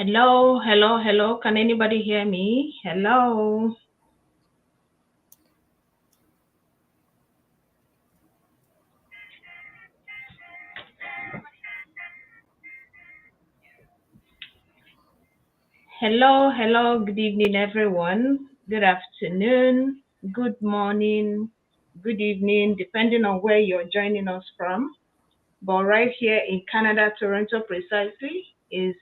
Hello, hello, hello. Can anybody hear me? Hello. Hello, hello. Good evening, everyone. Good afternoon, good morning, good evening, depending on where you're joining us from. But right here in Canada, Toronto precisely, is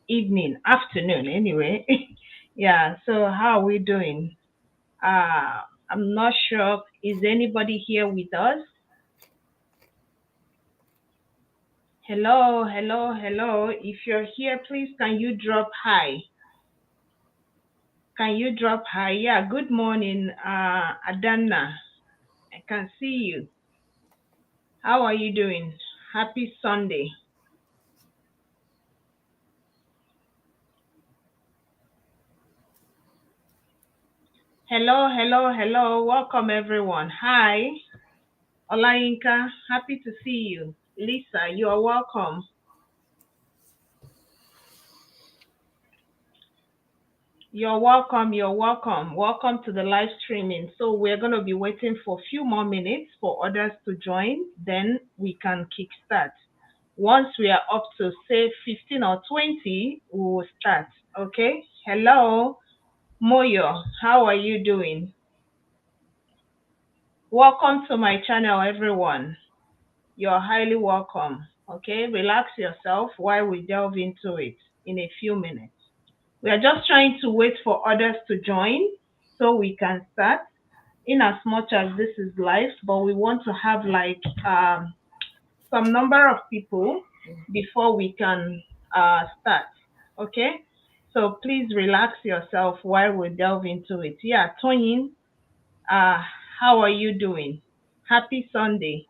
evening, afternoon anyway. Yeah, so how are we doing? Uh, I'm not sure. Is anybody here with us? Hello, hello, hello. If you're here, please can you drop hi? Can you drop hi? Yeah, good morning, Adana. I can see you. How are you doing? Happy Sunday. Hello, hello, hello. Welcome everyone. Hi, Olayinka. Happy to see you. Lisa, you are welcome. You're welcome. You're welcome. Welcome to the live streaming. So we're going to be waiting for a few more minutes for others to join. Then we can kickstart. Once we are up to say 15 or 20, we will start. Okay. Hello, Moyo. How are you doing? Welcome to my channel, everyone. You're highly welcome. Okay. Relax yourself while we delve into it in a few minutes. We are just trying to wait for others to join so we can start in as much as this is live, but we want to have like some number of people before we can start. Okay? So please relax yourself while we delve into it. Yeah, Toyin, uh, how are you doing? Happy Sunday.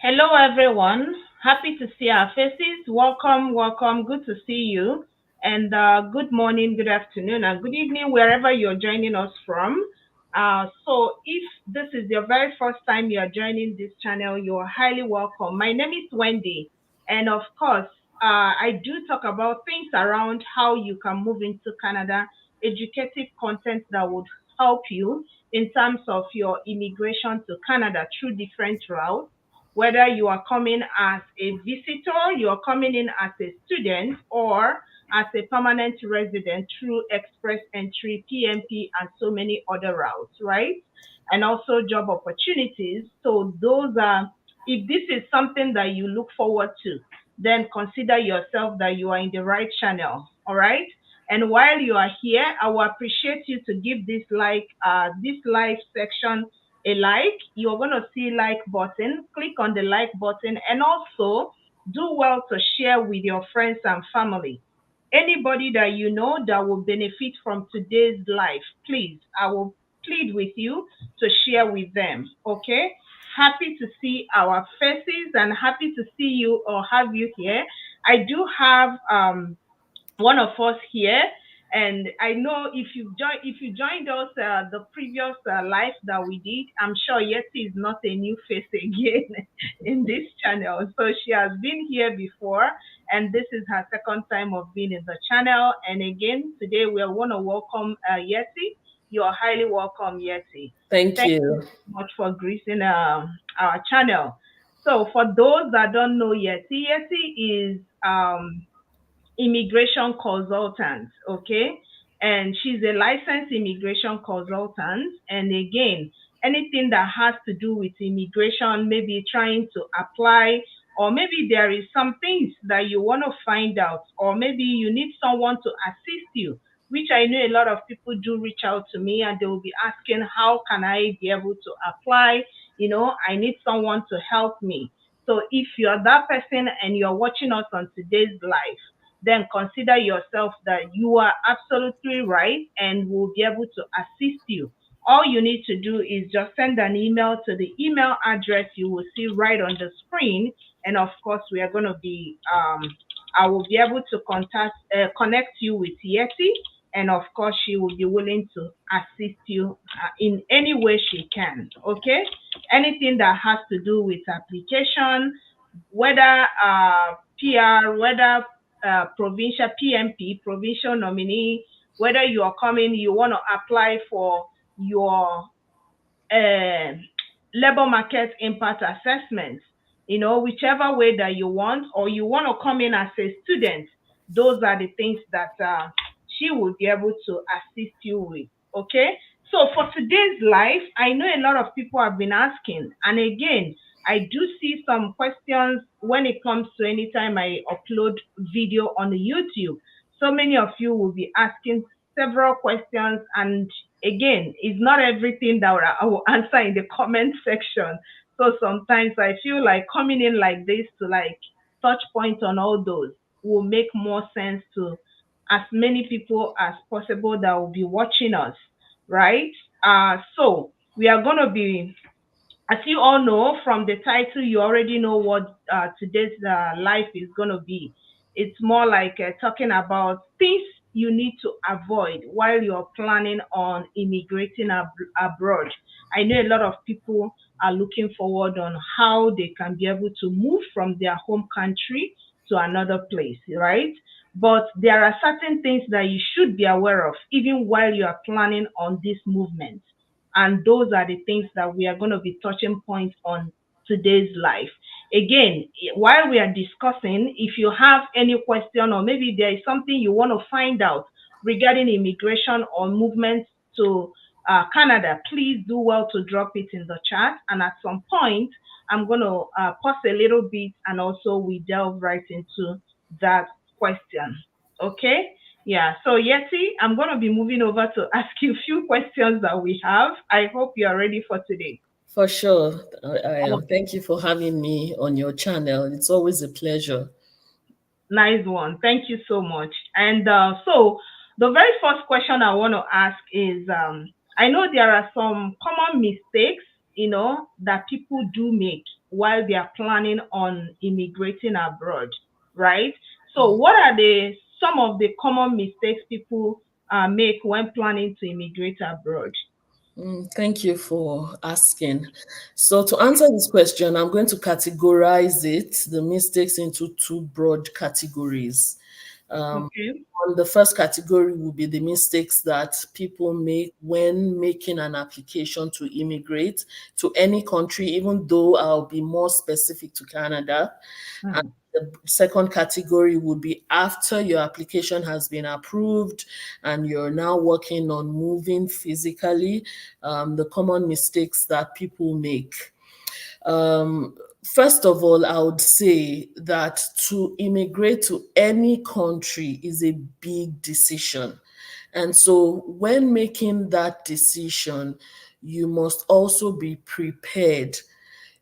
Hello, everyone. Happy to see our faces. Welcome, welcome. Good to see you. And good morning, good afternoon, and good evening, wherever you're joining us from. So, if this is your very first time you're joining this channel, you're highly welcome. My name is Wendy. And of course, I do talk about things around how you can move into Canada, educative content that would help you in terms of your immigration to Canada through different routes, whether you are coming as a visitor, you're coming in as a student, or as a permanent resident through express entry, PMP, and so many other routes, right? And also job opportunities. So those are, if this is something that you look forward to, then consider yourself that you are in the right channel, all right? And while you are here, I will appreciate you to give this live section a like. You're going to see like button. Click on the like button, and also do well to share with your friends and family. Anybody that you know that will benefit from today's live, please, I will plead with you to share with them. Okay? Happy to see our faces and happy to see you or have you here. I do have one of us here, and I know if you joined us the previous live that we did, I'm sure Yeti is not a new face again in this channel. So she has been here before, and this is her second time of being in the channel. And again today we want to welcome Yeti. You are highly welcome, Yeti. Thank Thank you you. so much for gracing our channel. So for those that don't know Yeti, Yeti is immigration consultant, okay? And she's a licensed immigration consultant. And again, anything that has to do with immigration, maybe trying to apply, or maybe there is some things that you want to find out, or maybe you need someone to assist you, which I know a lot of people do reach out to me and they will be asking, how can I be able to apply? I need someone to help me. So if you're that person and you're watching us on today's live, then consider yourself that you are absolutely right and will be able to assist you all you need to do is just send an email to the email address you will see right on the screen. And of course, we are going to be, I will be able to connect you with Yeti. And of course, she will be willing to assist you in any way she can. Okay? Anything that has to do with application, whether PR, whether provincial PMP, provincial nominee, whether you are coming, you want to apply for your uh, labor market impact assessment, whichever way that you want, or you want to come in as a student, those are the things that she will be able to assist you with. Okay. So for today's live, I know a lot of people have been asking, and again, I do see some questions when it comes to anytime I upload video on the YouTube. So many of you will be asking several questions, and again, it's not everything that I will answer in the comment section. So sometimes I feel like coming in like this to like touch point on all those will make more sense to as many people as possible that will be watching us, right? So we are going to be, as you all know from the title, you already know what today's life is going to be. It's more like talking about things you need to avoid while you're planning on immigrating abroad. I know a lot of people are looking forward on how they can be able to move from their home country to another place, right? But there are certain things that you should be aware of even while you are planning on this movement. And those are the things that we are going to be touching points on today's life. Again, while we are discussing, if you have any question or maybe there is something you want to find out regarding immigration or movement to Canada, please do well to drop it in the chat. And at some point, I'm going to pause a little bit and also we delve right into that question. Okay? Yeah, so Yeti, I'm going to be moving over to ask you a few questions that we have. I hope you are ready for today. For sure. I am. Okay, Thank you for having me on your channel. It's always a pleasure. nice one. Thank you so much. And so the very first question I want to ask is I know there are some common mistakes, that people do make while they are planning on immigrating abroad, right? So what are some of the common mistakes people make when planning to immigrate abroad? Thank you for asking. So, to answer this question, I'm going to categorize the mistakes, into two broad categories. Okay. The first category will be the mistakes that people make when making an application to immigrate to any country, even though I'll be more specific to Canada. And Mhm. the second category would be after your application has been approved and you're now working on moving physically, the common mistakes that people make. Um, First of all, I would say that to immigrate to any country is a big decision. And so, when making that decision, you must also be prepared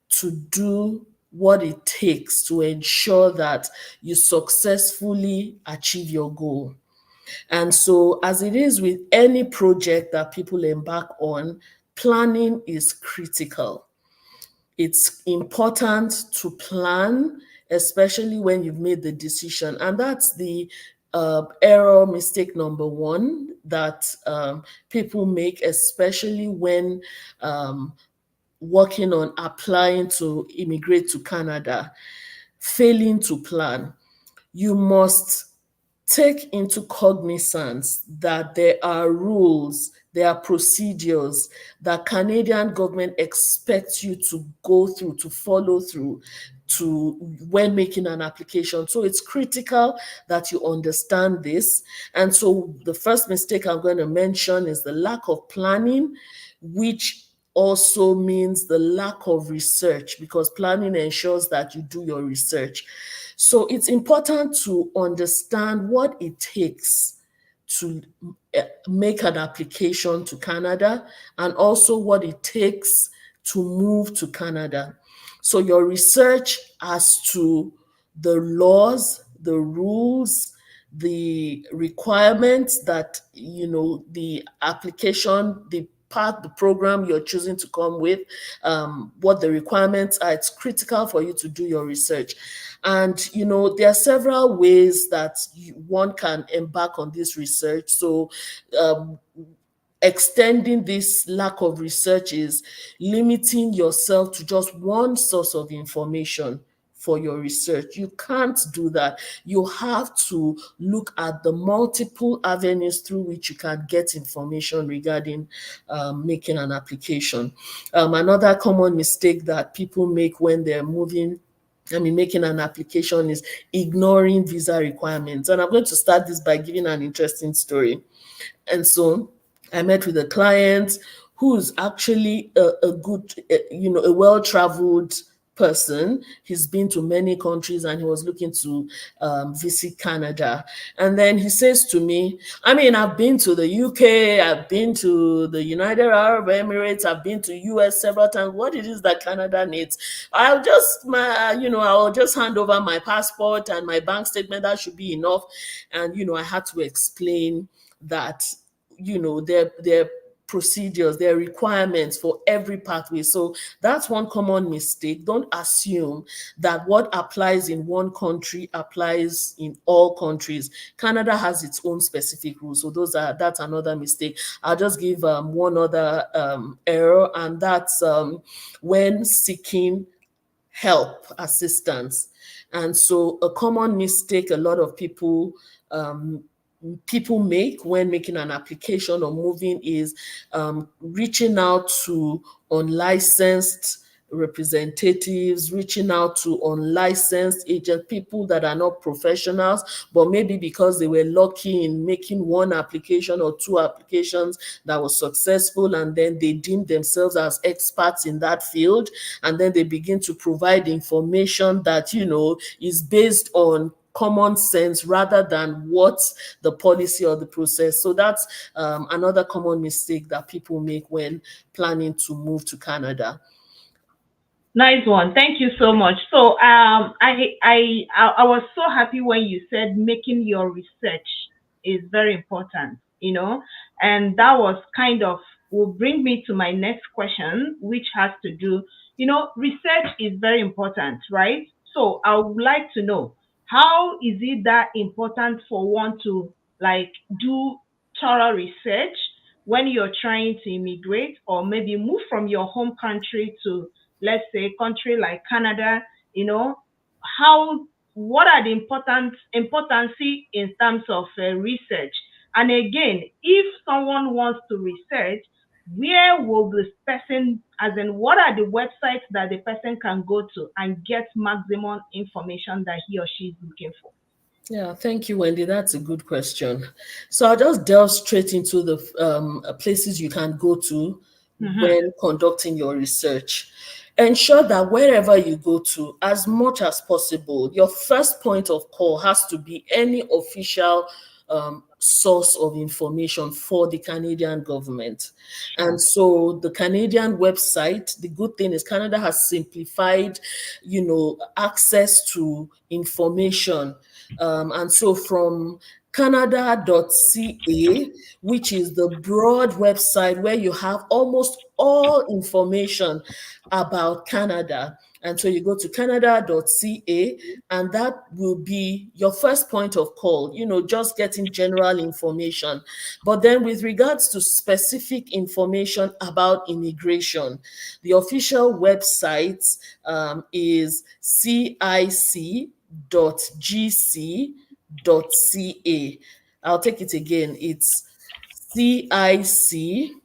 to do what it takes to ensure that you successfully achieve your goal. And so, as it is with any project that people embark on, planning is critical. It's important to plan, especially when you've made the decision. And that's the error, mistake number one that people make, especially when working on applying to immigrate to Canada, failing to plan. You must take into cognizance that there are rules, there are procedures that Canadian government expects you to go through, to follow through to when making an application. So it's critical that you understand this. And so the first mistake I'm going to mention is the lack of planning, which also means the lack of research, because planning ensures that you do your research. So it's important to understand what it takes to make an application to Canada, and also what it takes to move to Canada. So your research as to the laws, the rules, the requirements that the application, the path, the program you're choosing to come with, what the requirements are. It's critical for you to do your research. And, there are several ways that one can embark on this research. So, um, extending this lack of research is limiting yourself to just one source of information for your research. You can't do that. You have to look at the multiple avenues through which you can get information regarding making an application. Another common mistake that people make when they're making an application is ignoring visa requirements. And I'm going to start this by giving an interesting story. And so I met with a client who's actually a good, a well-traveled person. He's been to many countries and he was looking to visit Canada. And then he says to me, I've been to the UK, I've been to the United Arab Emirates, I've been to US several times. What it is that Canada needs? I'll just hand over my passport and my bank statement. That should be enough. And, I had to explain that their procedures, their requirements for every pathway. So that's one common mistake. Don't assume that what applies in one country applies in all countries. Canada has its own specific rules. So that's another mistake. I'll just give one other error, and that's when seeking help, assistance. And so a common mistake a lot of people make when making an application or moving is reaching out to unlicensed representatives, reaching out to unlicensed agents, people that are not professionals, but maybe because they were lucky in making one application or two applications that was successful, and then they deem themselves as experts in that field, and then they begin to provide information that is based on common sense rather than what the policy or the process. So that's another common mistake that people make when planning to move to Canada. Nice one. Thank you so much. So I was so happy when you said making your research is very important, and that was kind of will bring me to my next question, which has to do, research is very important, right? So I would like to know, how is it that important for one to like do thorough research when you're trying to immigrate or maybe move from your home country to, let's say, country like Canada, how what are the importancy in terms of research? And again, if someone wants to research, where will this person, as in, what are the websites that the person can go to and get maximum information that he or she is looking for? Yeah, thank you, Wendy. That's a good question. So I'll just delve straight into the places you can go to Mm-hmm. when conducting your research. Ensure that wherever you go to, as much as possible, your first point of call has to be any official source of information for the Canadian government. And Sure. so the Canadian website, the good thing is Canada has simplified, access to information. And so from Canada.ca, which is the broad website where you have almost all information about Canada. And so you go to Canada.ca, and that will be your first point of call, just getting general information. But then, with regards to specific information about immigration, the official website is cic.gc.ca. I'll take it again. It's cic.gc.ca.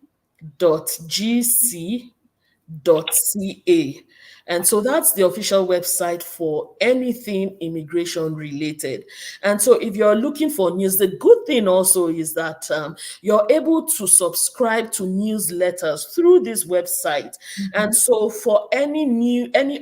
And so that's the official website for anything immigration related. And so if you're looking for news, the good thing also is that you're able to subscribe to newsletters through this website. And so for any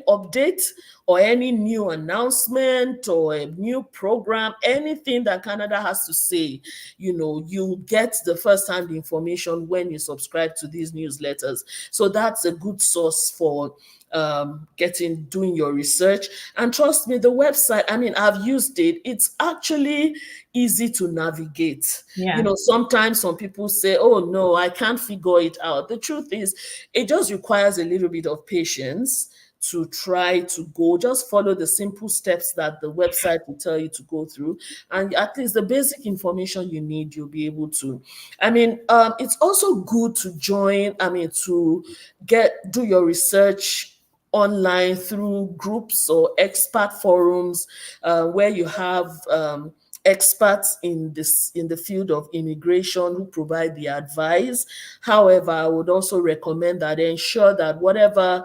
update or any new announcement or a new program, anything that Canada has to say, you get the first-hand information when you subscribe to these newsletters. So that's a good source for doing your research. And trust me, the website, I mean, I've used it. It's actually easy to navigate. Yeah. Sometimes some people say, oh no, I can't figure it out. The truth is, it just requires a little bit of patience to try to go. Just follow the simple steps that the website will tell you to go through, and at least the basic information you need, you'll be able to. I mean, it's also good to join, I mean, to do your research online through groups or expert forums, where you have experts in the field of immigration who provide the advice. However, I would also recommend that ensure that whatever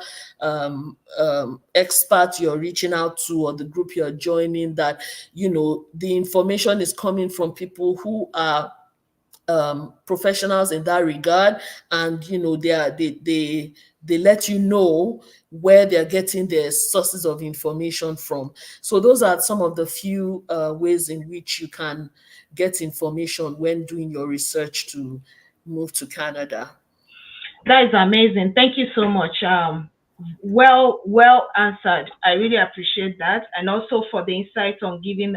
expert you're reaching out to or the group you're joining, that the information is coming from people who are professionals in that regard, and they let you know where they're getting their sources of information from. So those are some of the few ways in which you can get information when doing your research to move to Canada. That is amazing. Thank you so much. Well answered. I really appreciate that, and also for the insight on giving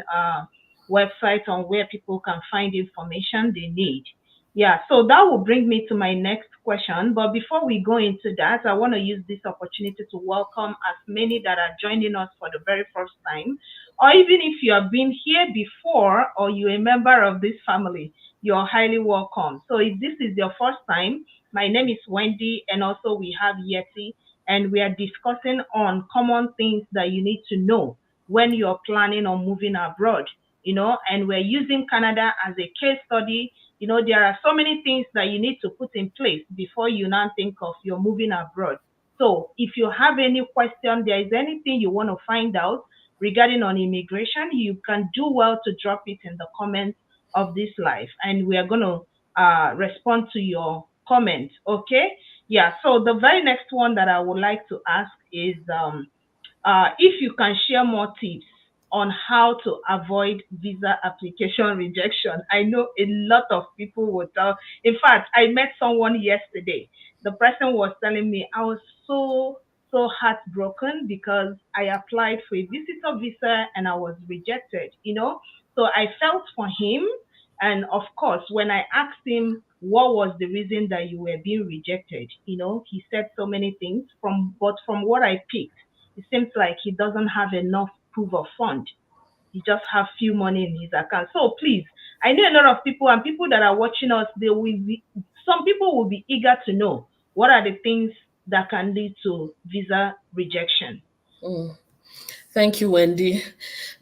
website on where people can find information they need. Yeah, so that will bring me to my next question. But before we go into that, I want to use this opportunity to welcome as many that are joining us for the very first time, or even if you have been here before or you're a member of this family, you're highly welcome. So if this is your first time, my name is Wendy, and also we have Yeti, and we are discussing on common things that you need to know when you're planning on moving abroad. And we're using Canada as a case study. There are so many things that you need to put in place before you now think of you're moving abroad. So if you have any question, there is anything you want to find out regarding on immigration, you can do well to drop it in the comments of this live, and we are going to respond to your comment. Okay. Yeah. So the very next one that I would like to ask is if you can share more tips on how to avoid visa application rejection. I know a lot of people would tell. In fact, I met someone yesterday. The person was telling me I was so heartbroken because I applied for a visitor visa and I was rejected. So I felt for him. And of course, when I asked him what was the reason that you were being rejected, he said so many things but from what I picked, it seems like he doesn't have enough proof of fund. He just have few money in his account. So please, I know a lot of people and people that are watching us, some people will be eager to know what are the things that can lead to visa rejection. Thank you, Wendy.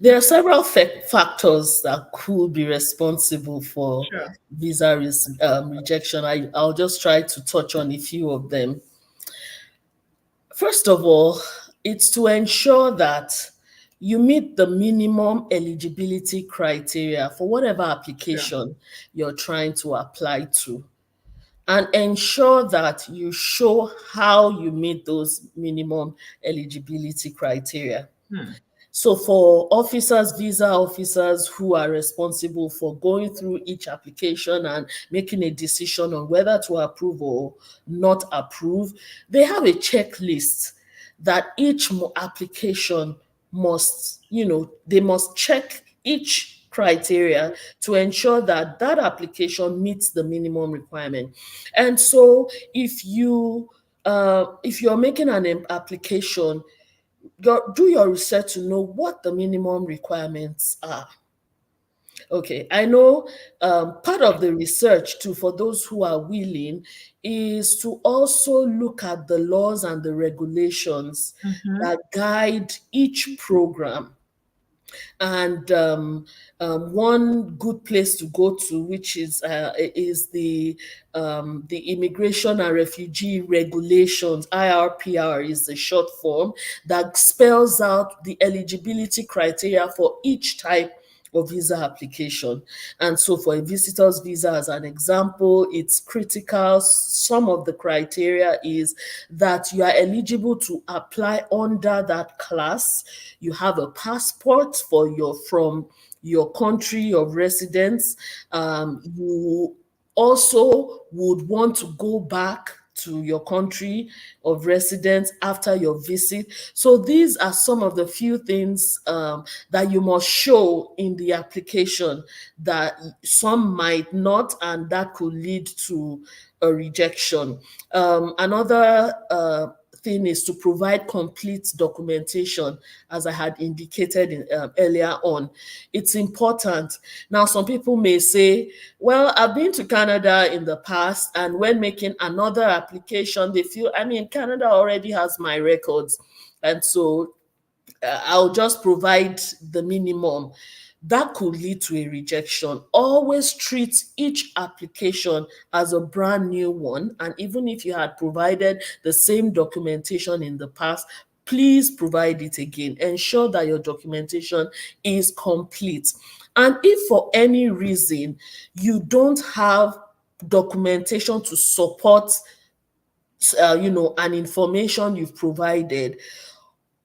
There are several factors that could be responsible for Sure. visa rejection. I'll just try to touch on a few of them. First of all, it's to ensure that you meet the minimum eligibility criteria for whatever Sure. application you're trying to apply to, and ensure that you show how you meet those minimum eligibility criteria. Hmm. So for visa officers who are responsible for going through each application and making a decision on whether to approve or not approve, they have a checklist that each application must, they must check each criteria to ensure that that application meets the minimum requirement. And so if you're making an application, do your research to know what the minimum requirements are. Okay, I know part of the research too, for those who are willing, is to also look at the laws and the regulations Mm-hmm. that guide each program. And one good place to go to, which is the Immigration and Refugee Regulations. IRPR is the short form that spells out the eligibility criteria for each type of visa application. And so for a visitor's visa, as an example, it's critical. Some of the criteria is that you are eligible to apply under that class. You have a passport from your country of residence. You also would want to go back to your country of residence after your visit. So these are some of the few things that you must show in the application that some might not, and that could lead to a rejection. Another thing is to provide complete documentation, as I had indicated earlier on. It's important. Now, some people may say, well, I've been to Canada in the past, and when making another application, they feel, I mean, Canada already has my records. And so I'll just provide the minimum. That could lead to a rejection. Always treat each application as a brand new one. And even if you had provided the same documentation in the past, please provide it again. Ensure that your documentation is complete. And if for any reason you don't have documentation to support an information you've provided,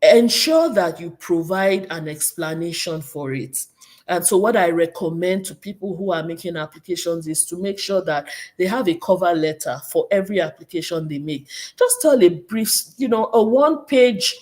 ensure that you provide an explanation for it. And so, what I recommend to people who are making applications is to make sure that they have a cover letter for every application they make. Just tell a brief, a one-page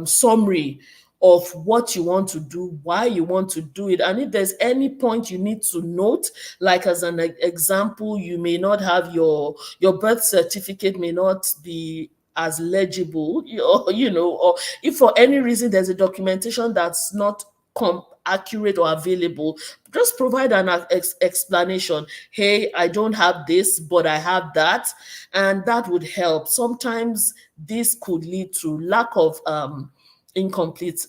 summary of what you want to do, why you want to do it, and if there's any point you need to note, like as an example, you may not have your birth certificate may not be as legible, or if for any reason there's a documentation that's not accurate or available, just provide an explanation. Hey, I don't have this, but I have that, and that would help. Sometimes this could lead to lack of incomplete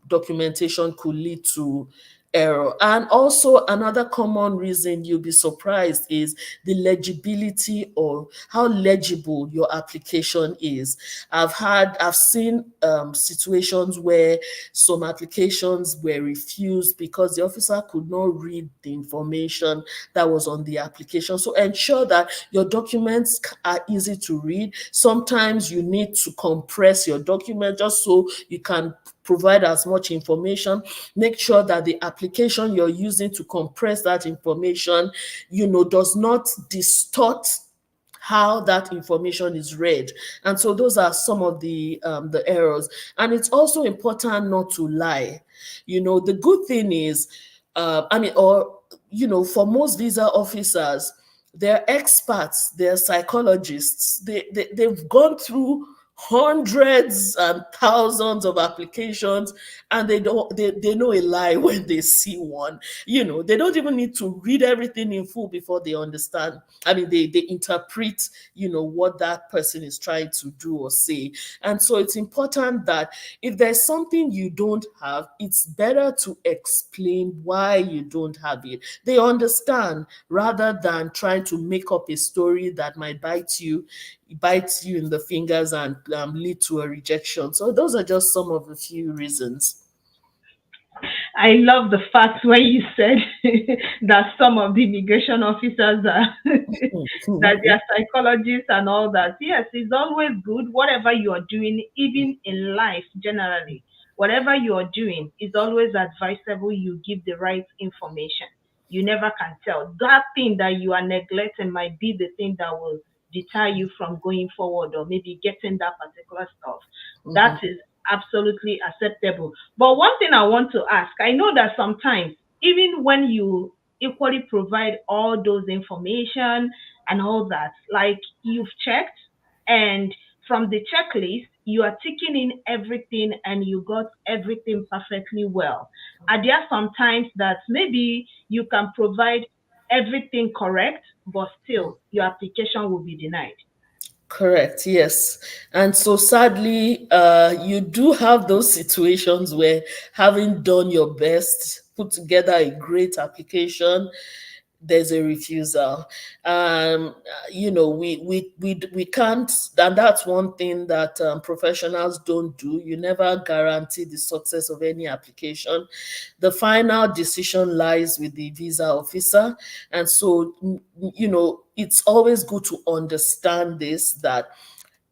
documentation, could lead to error. And also another common reason you'll be surprised is the legibility, or how legible your application is. I've seen situations where some applications were refused because the officer could not read the information that was on the application. So ensure that your documents are easy to read. Sometimes you need to compress your document just so you can provide as much information. Make sure that the application you're using to compress that information, does not distort how that information is read. And so those are some of the errors. And it's also important not to lie. The good thing is, for most visa officers, they're experts, they're psychologists. They've gone through hundreds and thousands of applications, and they know a lie when they see one. They don't even need to read everything in full before they understand. I mean, they interpret what that person is trying to do or say. And so it's important that if there's something you don't have, it's better to explain why you don't have it. They understand, rather than trying to make up a story that might bites you in the fingers and lead to a rejection. So those are just some of the few reasons. I love the fact when you said that some of the immigration officers are that they are psychologists and all that. Yes, it's always good, whatever you are doing, even in life generally, whatever you are doing, it's always advisable you give the right information. You never can tell. That thing that you are neglecting might be the thing that will deter you from going forward or maybe getting that particular stuff. That Mhm. is absolutely acceptable. But one thing I want to ask, I know that sometimes, even when you equally provide all those information and all that, like you've checked, and from the checklist, you are ticking in everything and you got everything perfectly well. Are there some times that maybe you can provide everything correct, but still your application will be denied? Correct, yes. And so sadly, you do have those situations where, having done your best, put together a great application, there's a refusal. We can't, and that's one thing that professionals don't do. You never guarantee the success of any application. The final decision lies with the visa officer. And so, it's always good to understand this, that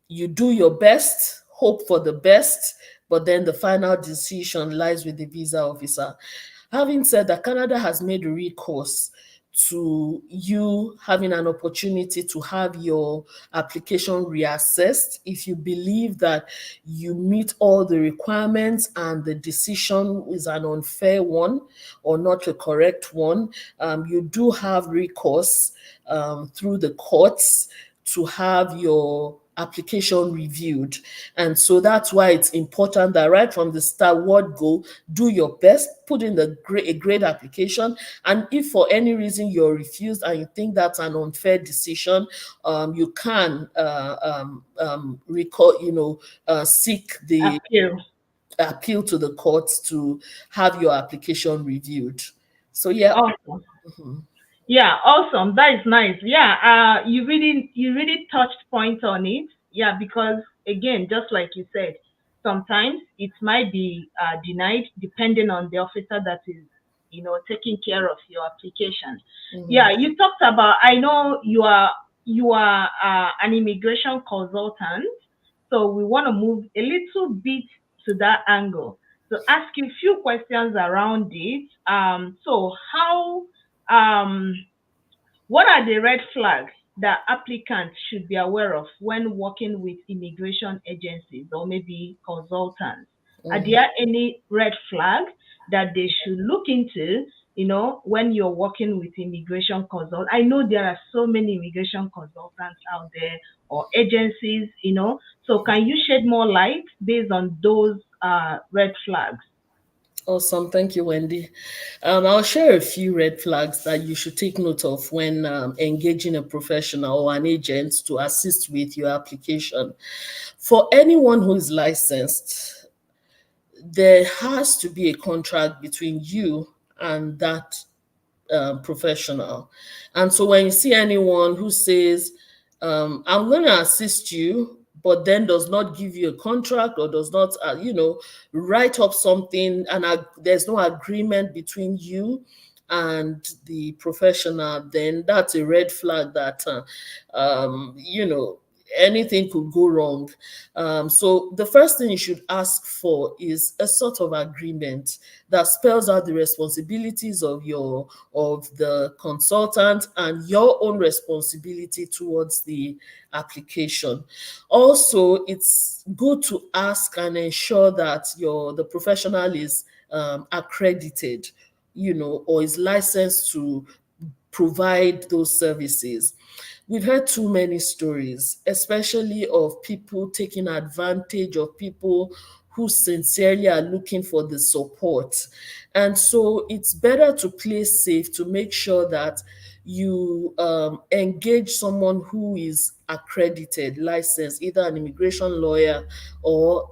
you do your best, hope for the best, but then the final decision lies with the visa officer. Having said that, Canada has made recourse to you having an opportunity to have your application reassessed. If you believe that you meet all the requirements and the decision is an unfair one or not a correct one, you do have recourse through the courts to have your application reviewed. And so that's why it's important that right from the start, word go, do your best, put in a great application. And if for any reason you're refused and you think that's an unfair decision, you can seek the Appeal. appeal to the courts to have your application reviewed. So yeah. Awesome. Mhm. Yeah, awesome. That is nice. Yeah, you really touched point on it. Yeah, because again, just like you said, sometimes it might be denied depending on the officer that is, taking care of your application. Yeah, Mhm. you talked about. I know you are an immigration consultant, so we want to move a little bit to that angle. So ask you a few questions around it. So how um, what are the red flags that applicants should be aware of when working with immigration agencies or maybe consultants? Are Mhm. there any red flags that they should look into, when you're working with immigration consult? I know there are so many immigration consultants out there or agencies, So can you shed more light based on those red flags? Awesome. Thank you, Wendy. I'll share a few red flags that you should take note of when engaging a professional or an agent to assist with your application. For anyone who is licensed, there has to be a contract between you and that professional. And so when you see anyone who says, I'm going to assist you, but then does not give you a contract or does not, write up something and there's no agreement between you and the professional, then that's a red flag that, anything could go wrong. So the first thing you should ask for is a sort of agreement that spells out the responsibilities of the consultant and your own responsibility towards the application. Also, it's good to ask and ensure that the professional is accredited, or is licensed to provide those services. We've heard too many stories, especially of people taking advantage of people who sincerely are looking for the support. And so it's better to play safe to make sure that you engage someone who is accredited, licensed, either an immigration lawyer or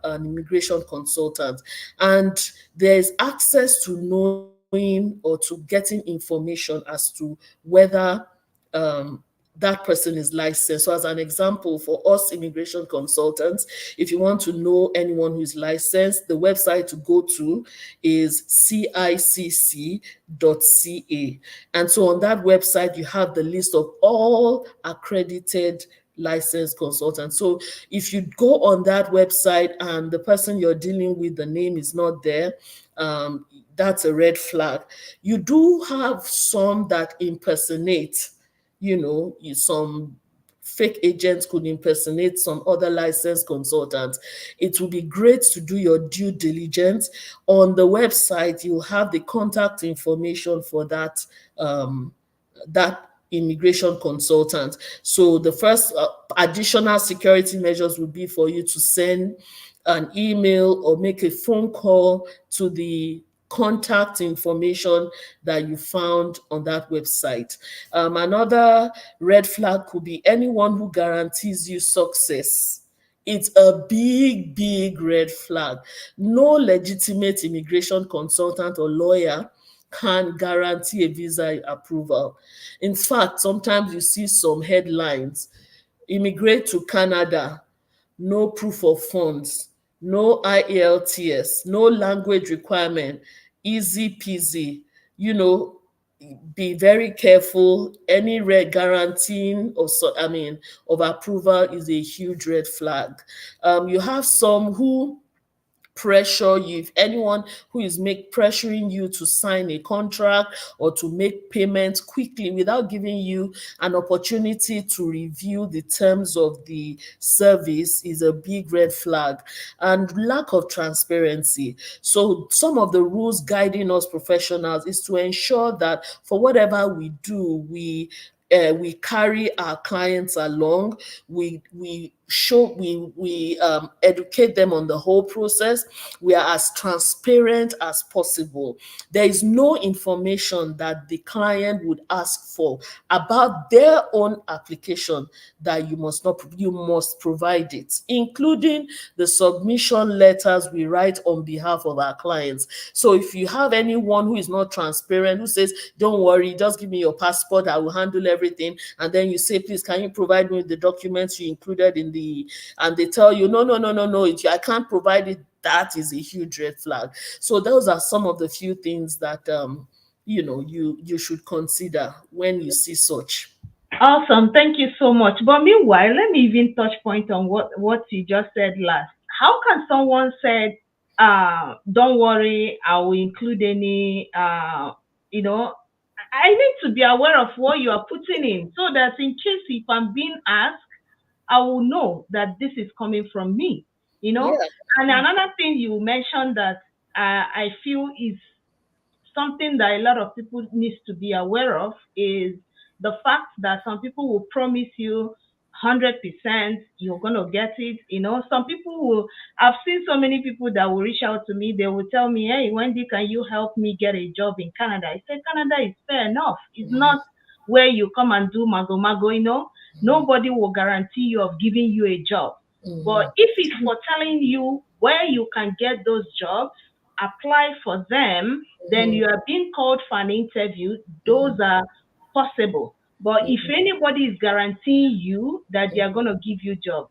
an immigration consultant. And there's access to knowing or to getting information as to whether um, that person is licensed. So, as an example, for us immigration consultants, if you want to know anyone who is licensed, the website to go to is cicc.ca. And so, on that website, you have the list of all accredited licensed consultants. So, if you go on that website and the person you're dealing with, the name is not there, that's a red flag. You do have some that impersonate, some fake agents could impersonate some other licensed consultants. It will be great to do your due diligence. On the website, you'll have the contact information for that immigration consultant. So the first additional security measures would be for you to send an email or make a phone call to the contact information that you found on that website. Another red flag could be anyone who guarantees you success. It's a big, big red flag. No legitimate immigration consultant or lawyer can guarantee a visa approval. In fact, sometimes you see some headlines: immigrate to Canada, no proof of funds, no IELTS, no language requirement, easy peasy. You know, be very careful. Any red guaranteeing of approval is a huge red flag. You have some who pressure you, if anyone who is make pressuring you to sign a contract or to make payments quickly without giving you an opportunity to review the terms of the service, is a big red flag. And lack of transparency. So some of the rules guiding us professionals is to ensure that for whatever we do, we carry our clients along. We educate them on the whole process. We are as transparent as possible. There is no information that the client would ask for about their own application that you must provide it, including the submission letters we write on behalf of our clients. So if you have anyone who is not transparent, who says, don't worry, just give me your passport, I will handle everything, and then you say, please, can you provide me with the documents you included in the, and they tell you, no, no, no, no, no, I can't provide it, that is a huge red flag. So those are some of the few things that you should consider when you see such. Awesome. Thank you so much. But meanwhile, let me even touch point on what you just said last. How can someone say, don't worry, I will include any, I need to be aware of what you are putting in so that in case if I'm being asked, I will know that this is coming from me, you know? Yeah. And another thing you mentioned that I feel is something that a lot of people needs to be aware of is the fact that some people will promise you 100% you're going to get it. Some people will, I've seen so many people that will reach out to me. They will tell me, hey, Wendy, can you help me get a job in Canada? I said, Canada is fair enough. It's not where you come and do mago mago. Nobody will guarantee you of giving you a job. But if it's for telling you where you can get those jobs, apply for them, then you are being called for an interview. Those are possible. But if anybody is guaranteeing you that they are going to give you job,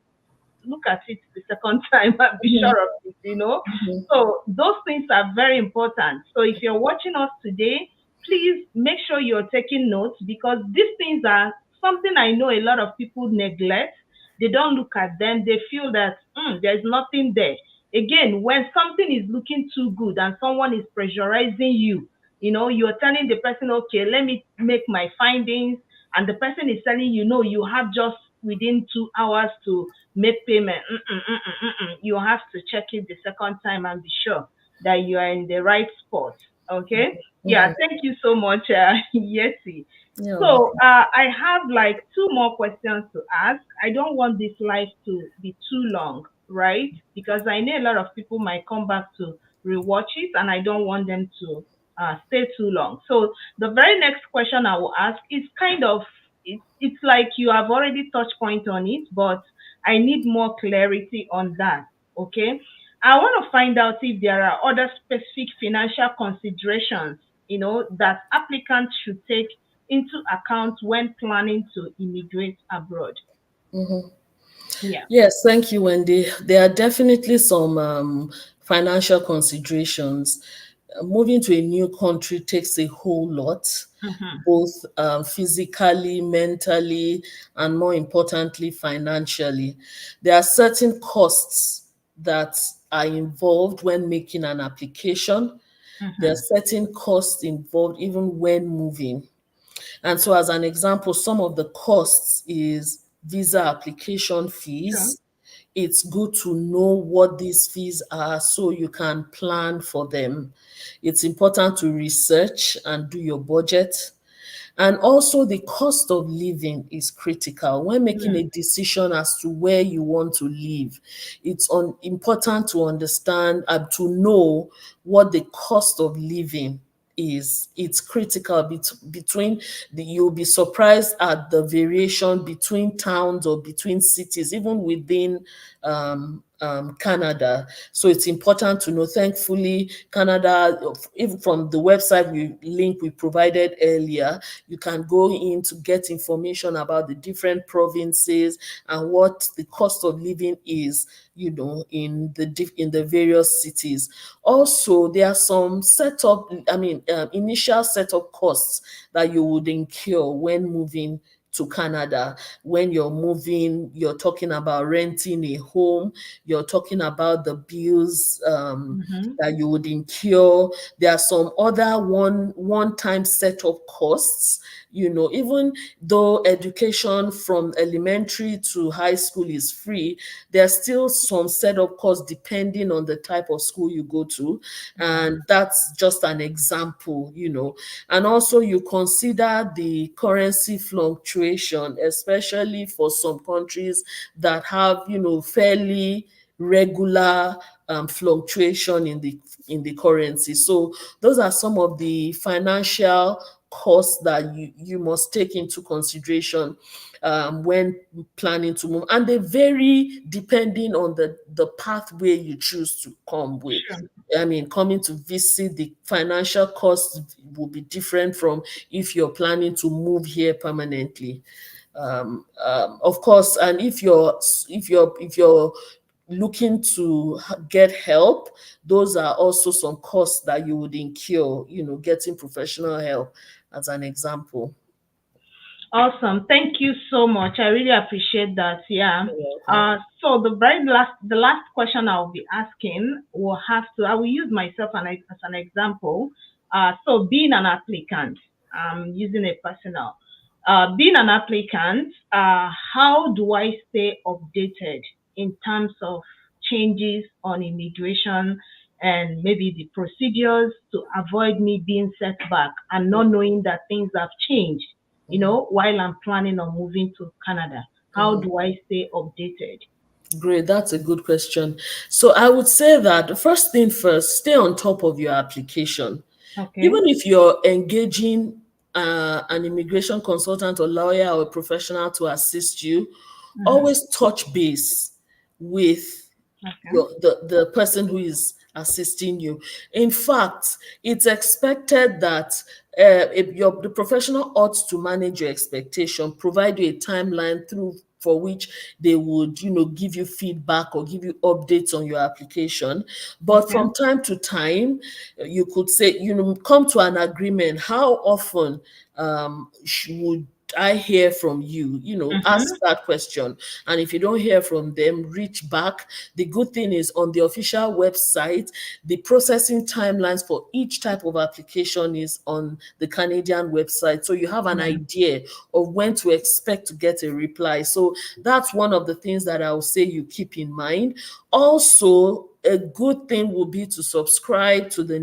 look at it the second time and be sure of it. So those things are very important. So if you're watching us today, please make sure you're taking notes because these things are something I know a lot of people neglect. They don't look at them. They feel that there's nothing there. Again, when something is looking too good and someone is pressurizing you, you're telling the person, okay, let me make my findings, and the person is telling you, no, you have just within 2 hours to make payment. You have to check it the second time and be sure that you are in the right spot. Okay. Yeah. Thank you so much, Yesi. Yeah. So I have like two more questions to ask. I don't want this live to be too long, right? Because I know a lot of people might come back to rewatch it, and I don't want them to stay too long. So the very next question I will ask is kind of it's like you have already touched point on it, but I need more clarity on that. Okay. I want to find out if there are other specific financial considerations, that applicants should take into account when planning to immigrate abroad. Yeah. Yes, thank you, Wendy. There are definitely some financial considerations. Moving to a new country takes a whole lot, Mm-hmm. both physically, mentally, and more importantly, financially. There are certain costs that are involved when making an application. There are Mm-hmm. certain costs involved even when moving. And so, as an example, some of the costs is visa application Sure. fees. It's good to know what these fees are so you can plan for them. It's important to research and do your budget. And also, the cost of living is critical. When making a Mm. decision as to where you want to live, it's important to understand and to know what the cost of living is. It's critical between you'll be surprised at the variation between towns or between cities, even within Canada. So it's important to know. Thankfully, Canada, even from the website we provided earlier, you can go in to get information about the different provinces and what the cost of living is, in the various cities. Also, there are some initial setup costs that you would incur when moving to Canada. When you're moving, you're talking about renting a home, you're talking about the bills Mm-hmm. that you would incur. There are some other one-time setup costs. Even though education from elementary to high school is free, there's still some setup costs depending on the type of school you go to. Yeah. And that's just an example. And also you consider the currency fluctuation, especially for some countries that have, fairly regular fluctuation in the currency. So those are some of the financial costs that you must take into consideration when planning to move, and they vary depending on the pathway you choose to come with. Sure. I mean, coming to visit, the financial cost will be different from if you're planning to move here permanently. Of course, and if you're looking to get help, those are also some costs that you would incur, getting professional help as an example. Awesome. Thank you so much. I really appreciate that. Yeah. You're welcome. So the last question I'll be asking will have to, I will use myself as an example. So being an applicant, using a personal, being an applicant, how do I stay updated in terms of changes on immigration and maybe the procedures to avoid me being set back and not knowing that things have changed, while I'm planning on moving to Canada? How Mhm. do I stay updated? Great, that's a good question. So I would say that the first thing first, stay on top of your application. Okay. Even if you're engaging an immigration consultant or lawyer or a professional to assist you, Mm-hmm. always touch base with Okay. the person who is assisting you. In fact, it's expected that if the professional ought to manage your expectation, provide you a timeline through for which they would, give you feedback or give you updates on your application. But Okay. from time to time, you could say, come to an agreement. How often would I hear from you? Ask Mm-hmm. that question. And if you don't hear from them, reach back. The good thing is on the official website, the processing timelines for each type of application is on the Canadian website. So you have an Yeah. idea of when to expect to get a reply. So that's one of the things that I will say you keep in mind. Also, a good thing will be to subscribe to the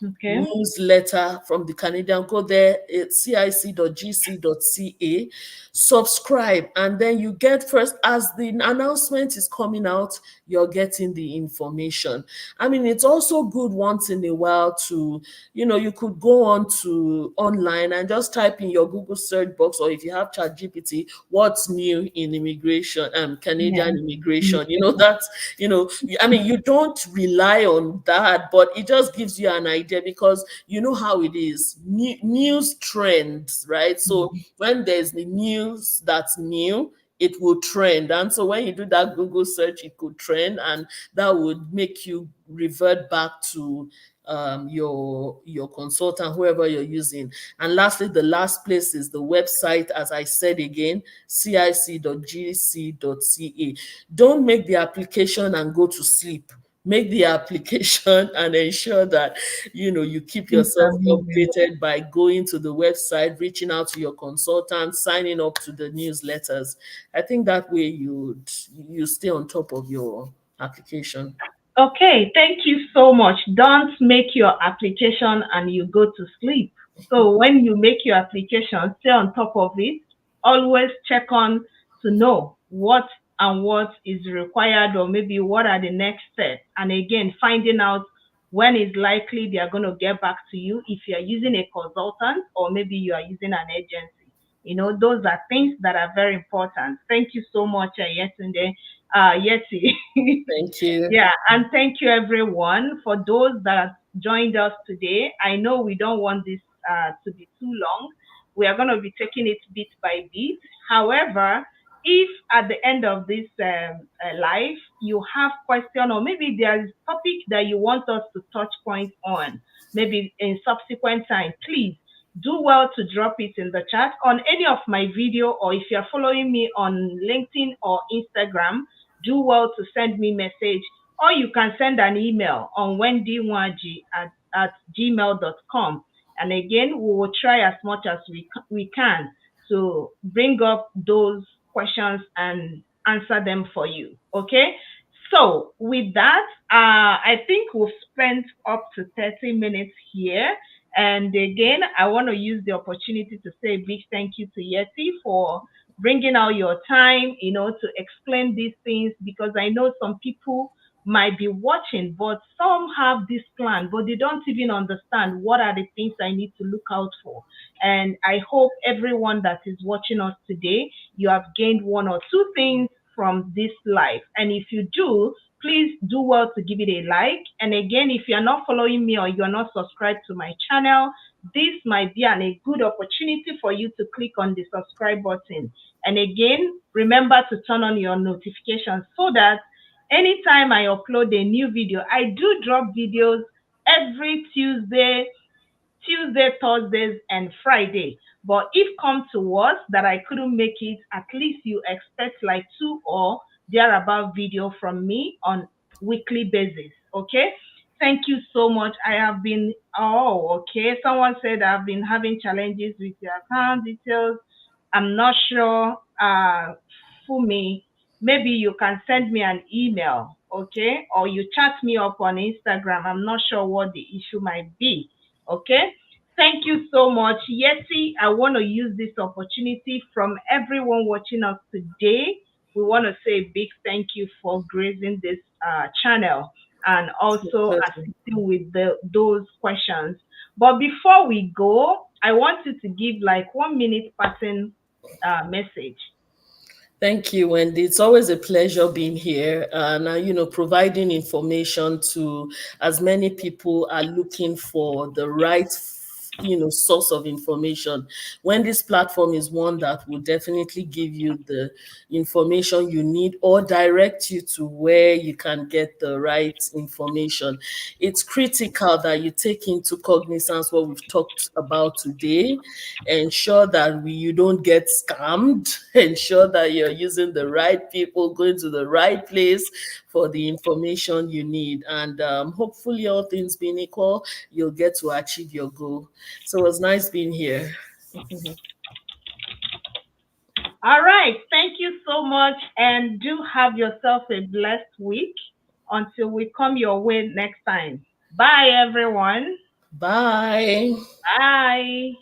Okay. newsletter from the Canadian. Go there, it's cic.gc.ca, subscribe, and then you get first as the announcement is coming out, you're getting the information. I mean, it's also good once in a while to, you could go on to online and just type in your Google search box, or if you have ChatGPT, what's new in immigration, Yeah. Canadian immigration. That's, I mean, you don't rely on that, but it just gives you an idea because you know how it is. News trends, right? So when there's the news that's new, it will trend. And so when you do that Google search, it could trend, and that would make you revert back to your consultant, whoever you're using. And lastly, the last place is the website, as I said again, cic.gc.ca. Don't make the application and go to sleep. Make the application and ensure that you keep Things yourself are moving. updated by going to the website, reaching out to your consultant, signing up to the newsletters. I think that way you stay on top of your application. Okay, thank you so much. Don't make your application and you go to sleep. So when you make your application, stay on top of it. Always check on to know what is required, or maybe what are the next steps. And again, finding out when is likely they are going to get back to you if you are using a consultant or maybe you are using an agency. Those are things that are very important. Thank you so much, Yetunde, Yeti. Thank you. Yeah, and thank you everyone for those that have joined us today. I know we don't want this to be too long. We are going to be taking it bit by bit. However, if at the end of this live you have question, or maybe there is topic that you want us to touch point on, maybe in subsequent time, please do well to drop it in the chat on any of my video, or if you're following me on LinkedIn or Instagram, do well to send me message, or you can send an email on wendywaji at gmail.com. And again, we will try as much as we can to bring up those questions and answer them for you. Okay? So, with that, I think we've spent up to 30 minutes here. And again, I want to use the opportunity to say a big thank you to Yeti for bringing out your time, to explain these things, because I know some people might be watching, but some have this plan, but they don't even understand what are the things I need to look out for. And I hope everyone that is watching us today, you have gained one or two things from this live. And if you do, please do well to give it a like. And again, if you're not following me or you're not subscribed to my channel, this might be a good opportunity for you to click on the subscribe button. And again, remember to turn on your notifications so that anytime I upload a new video, I do drop videos every Tuesday, Thursdays, and Friday. But if come to worse that I couldn't make it, at least you expect like two or thereabout video from me on weekly basis. Okay. Thank you so much. I have been, okay. Someone said I've been having challenges with your account details. I'm not sure. Fumi, maybe you can send me an email, okay? Or you chat me up on Instagram. I'm not sure what the issue might be, okay? Thank you so much. Yeti, I want to use this opportunity from everyone watching us today. We want to say a big thank you for gracing this channel and also assisting with those questions. But before we go, I want you to give like 1 minute passing message. Thank you, Wendy. It's always a pleasure being here and, providing information to as many people are looking for the right, source of information. Wendy's platform is one that will definitely give you the information you need or direct you to where you can get the right information. It's critical that you take into cognizance what we've talked about today. Ensure that you don't get scammed. Ensure that you're using the right people, going to the right place for the information you need. And hopefully, all things being equal, you'll get to achieve your goal. So it was nice being here. All right. Thank you so much. And do have yourself a blessed week until we come your way next time. Bye, everyone. Bye. Bye.